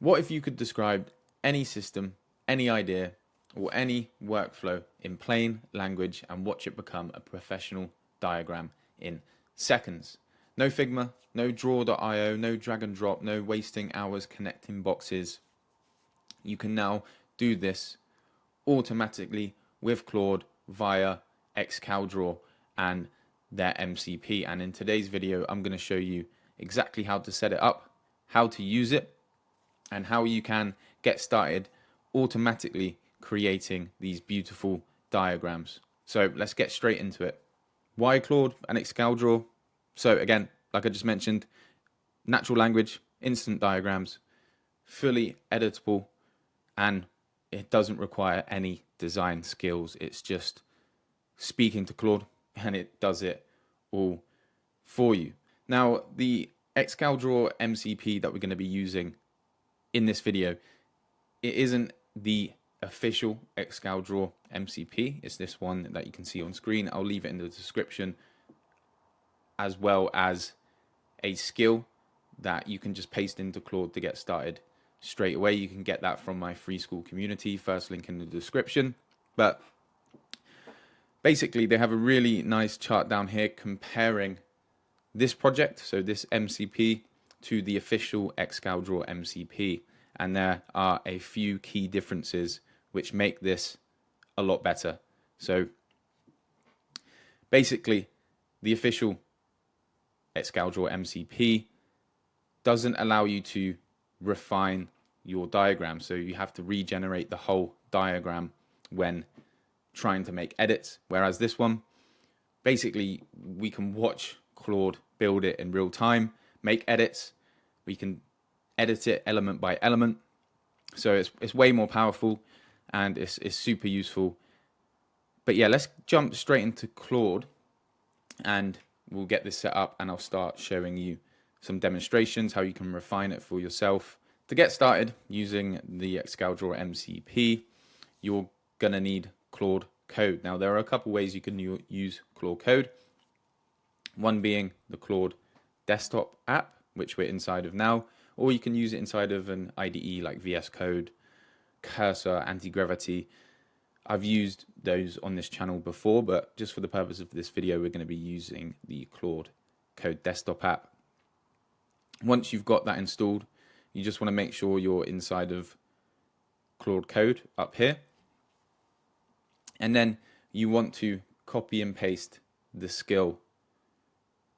What if you could describe any system, any idea, or any workflow in plain language and watch it become a professional diagram in seconds? No Figma, no draw.io, no drag and drop, no wasting hours connecting boxes. You can now do this automatically with Claude via Excalidraw and their MCP. And in today's video, I'm going to show you exactly how to set it up, how to use it, and how you can get started automatically creating these beautiful diagrams. So let's get straight into it. Why Claude and Excalidraw? So again, like I just mentioned, natural language, instant diagrams, fully editable, and it doesn't require any design skills. It's just speaking to Claude and it does it all for you. Now, the Excalidraw MCP that we're going to be using in this video, it isn't the official Excalidraw MCP. It's this one that you can see on screen. I'll leave it in the description, as well as a skill that you can just paste into Claude to get started straight away. You can get that from my free school community, first link in the description. But basically, they have a really nice chart down here comparing this project, so this MCP, to the official Excalidraw MCP. And there are a few key differences which make this a lot better. So basically, the official Excalidraw MCP doesn't allow you to refine your diagram. So you have to regenerate the whole diagram when trying to make edits. Whereas this one, basically, we can watch Claude build it in real time, make edits. We can edit it element by element. So it's way more powerful and it's super useful. But yeah, let's jump straight into Claude and we'll get this set up and I'll start showing you some demonstrations, how you can refine it for yourself. To get started using the Excalidraw MCP, you're going to need Claude Code. Now, there are a couple ways you can use Claude Code. One being the Claude desktop app, which we're inside of now, or you can use it inside of an IDE like VS Code, Cursor, Anti-Gravity. I've used those on this channel before, but just for the purpose of this video, we're going to be using the Claude Code desktop app. Once you've got that installed, you just want to make sure you're inside of Claude Code up here. And then you want to copy and paste the skill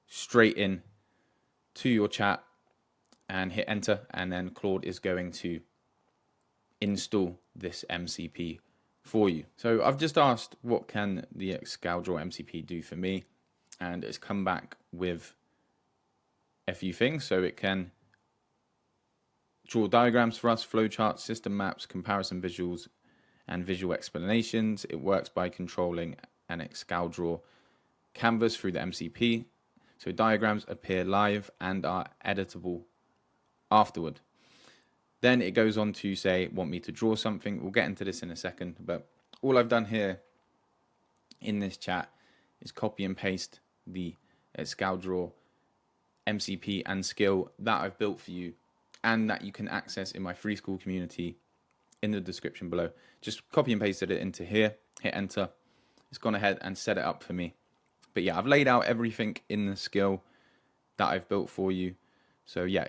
straight in to your chat and hit enter. And then Claude is going to install this MCP for you. So I've just asked what can the Excalidraw MCP do for me, and it's come back with a few things. So it can draw diagrams for us, flowcharts, system maps, comparison visuals, and visual explanations. It works by controlling an Excalidraw canvas through the MCP. So diagrams appear live and are editable afterward. Then it goes on to say, want me to draw something. We'll get into this in a second, but all I've done here in this chat is copy and paste the Excalidraw MCP and skill that I've built for you and that you can access in my free school community in the description below. Just copy and pasted it into here, hit enter. It's gone ahead and set it up for me. But yeah, I've laid out everything in the skill that I've built for you. So yeah,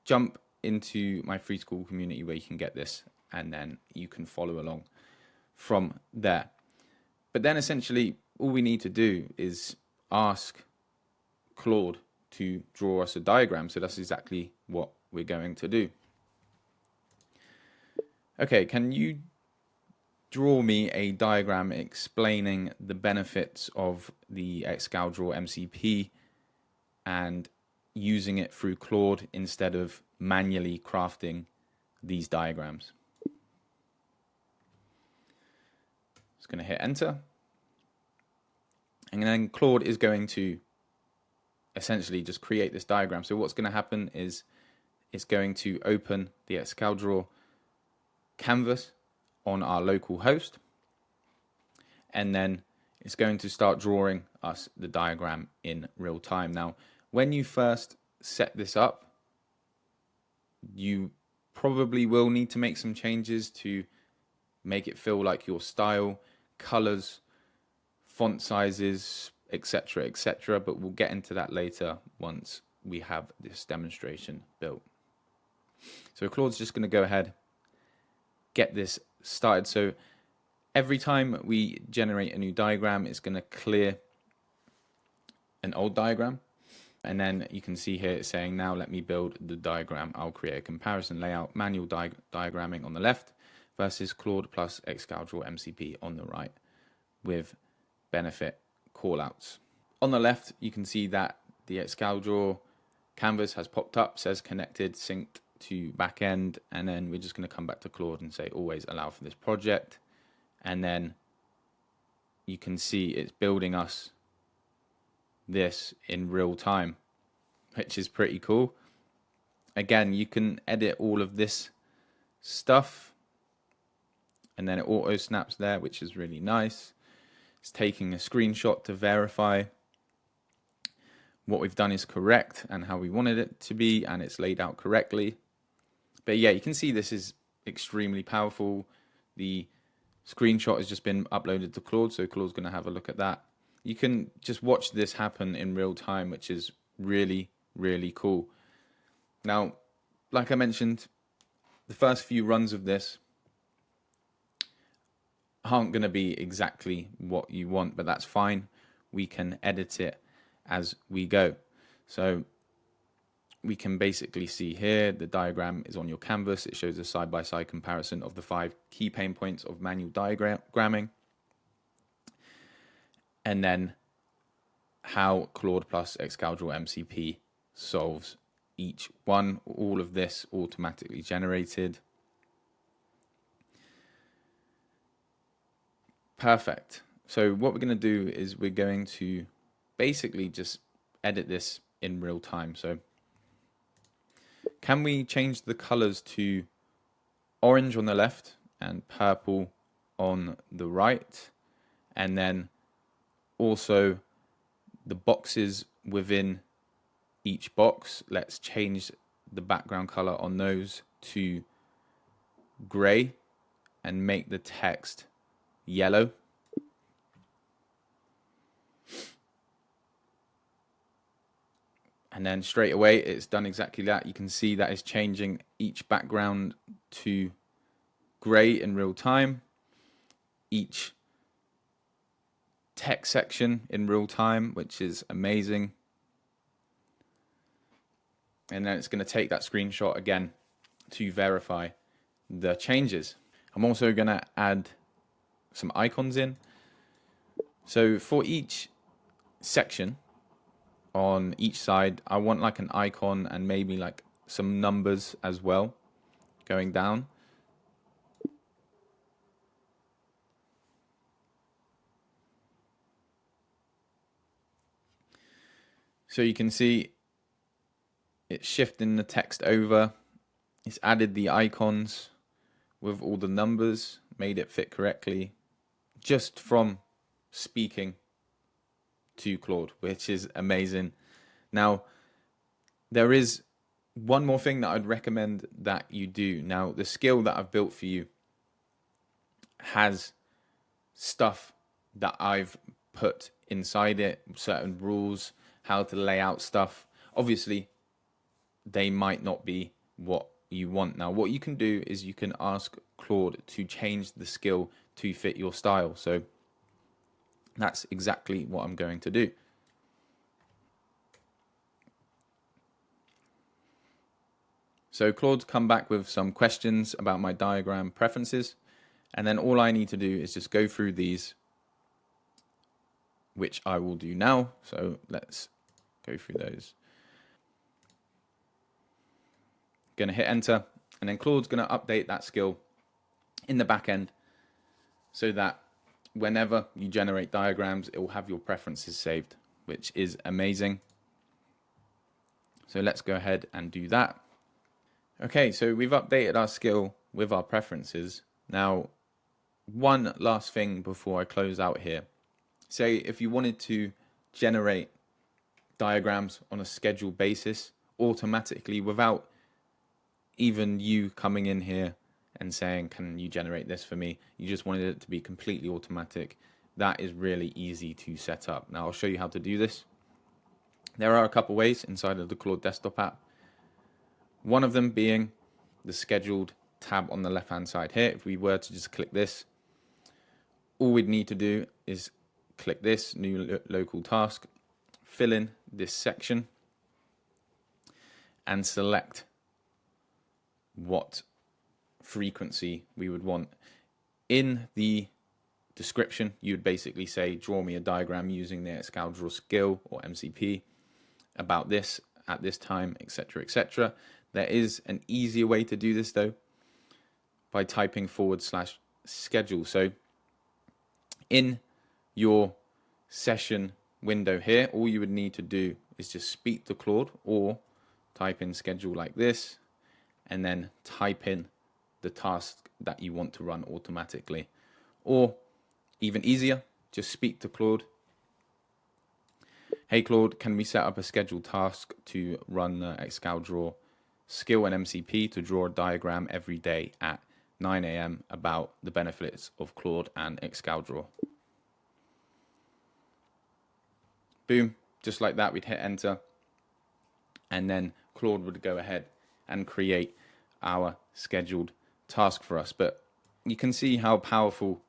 jump into my free school community where you can get this and then you can follow along from there. But then essentially all we need to do is ask Claude to draw us a diagram. So that's exactly what we're going to do. Okay, can you draw me a diagram explaining the benefits of the Excalidraw MCP and using it through Claude instead of manually crafting these diagrams? Just going to hit enter. And then Claude is going to essentially just create this diagram. So what's going to happen is it's going to open the Excalidraw canvas on our local host, and then it's going to start drawing us the diagram in real time. Now, when you first set this up, you probably will need to make some changes to make it feel like your style, colors, font sizes, etc., etc. But we'll get into that later once we have this demonstration built. So Claude's just going to go ahead, get this started. So every time we generate a new diagram, it's going to clear an old diagram. And then you can see here it's saying, now let me build the diagram. I'll create a comparison layout, manual diagramming on the left versus Claude plus Excalidraw MCP on the right with benefit callouts. On the left, you can see that the Excalidraw canvas has popped up, says connected, synced to backend, and then we're just going to come back to Claude and say always allow for this project. And then you can see it's building us this in real time, which is pretty cool. Again, you can edit all of this stuff and then it auto snaps there, which is really nice. It's taking a screenshot to verify what we've done is correct and how we wanted it to be, and it's laid out correctly. But yeah, you can see this is extremely powerful. The screenshot has just been uploaded to Claude, so Claude's going to have a look at that. You can just watch this happen in real time, which is really, really cool. Now, like I mentioned, the first few runs of this aren't going to be exactly what you want, but that's fine. We can edit it as we go. So we can basically see here the diagram is on your canvas. It shows a side-by-side comparison of the 5 key pain points of manual diagramming, and then how Claude plus Excalidraw MCP solves each one. All of this automatically generated. Perfect. So what we're going to do is we're going to basically just edit this in real time. So can we change the colors to orange on the left and purple on the right, and then also the boxes within each box, let's change the background color on those to gray and make the text yellow. And then straight away it's done exactly that. You can see that it's changing each background to gray in real time, each text section in real time, which is amazing. And then it's going to take that screenshot again to verify the changes. I'm also going to add some icons in. So for each section on each side, I want like an icon and maybe like some numbers as well going down. So you can see it's shifting the text over. It's added the icons with all the numbers, made it fit correctly just from speaking to Claude, which is amazing. Now, there is one more thing that I'd recommend that you do. Now, the skill that I've built for you has stuff that I've put inside it, certain rules, how to lay out stuff. Obviously, they might not be what you want. Now, what you can do is you can ask Claude to change the skill to fit your style. So that's exactly what I'm going to do. So Claude's come back with some questions about my diagram preferences. And then all I need to do is just go through these, which I will do now. So let's go through those. Going to hit enter, and then Claude's going to update that skill in the back end so that whenever you generate diagrams, it will have your preferences saved, which is amazing. So let's go ahead and do that. Okay, so we've updated our skill with our preferences. Now, one last thing before I close out here. Say if you wanted to generate diagrams on a scheduled basis automatically without even you coming in here and saying, can you generate this for me? You just wanted it to be completely automatic. That is really easy to set up. Now I'll show you how to do this. There are a couple ways inside of the Claude desktop app. One of them being the scheduled tab on the left hand side here. If we were to just click this, all we'd need to do is click this new local task, fill in this section, and select what frequency we would want. In the description, you would basically say, draw me a diagram using the Excalidraw skill or MCP about this at this time, etc., etc. There is an easier way to do this though, by typing /schedule. So in your session window here, all you would need to do is just speak to Claude or type in schedule like this, and then type in the task that you want to run automatically. Or even easier, just speak to Claude. Hey Claude, can we set up a scheduled task to run the Excalidraw skill and MCP to draw a diagram every day at 9 AM about the benefits of Claude and Excalidraw? Boom, just like that, we'd hit enter, and then Claude would go ahead and create our scheduled task for us. But you can see how powerful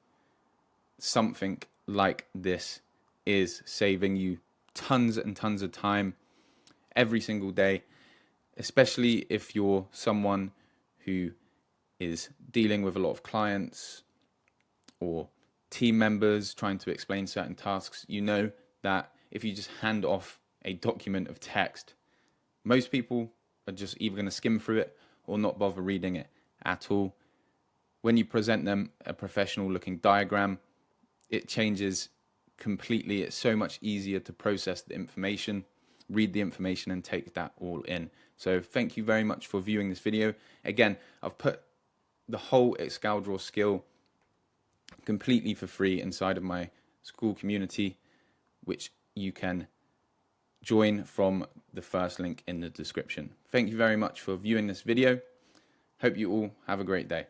something like this is, saving you tons and tons of time every single day, especially if you're someone who is dealing with a lot of clients or team members trying to explain certain tasks. You know that if you just hand off a document of text, most people are just either going to skim through it or not bother reading it at all. When you present them a professional looking diagram, it changes completely. It's so much easier to process the information, read the information, and take that all in. So thank you very much for viewing this video. Again, I've put the whole Excalidraw skill completely for free inside of my school community, which you can join from the first link in the description. Thank you very much for viewing this video. Hope you all have a great day.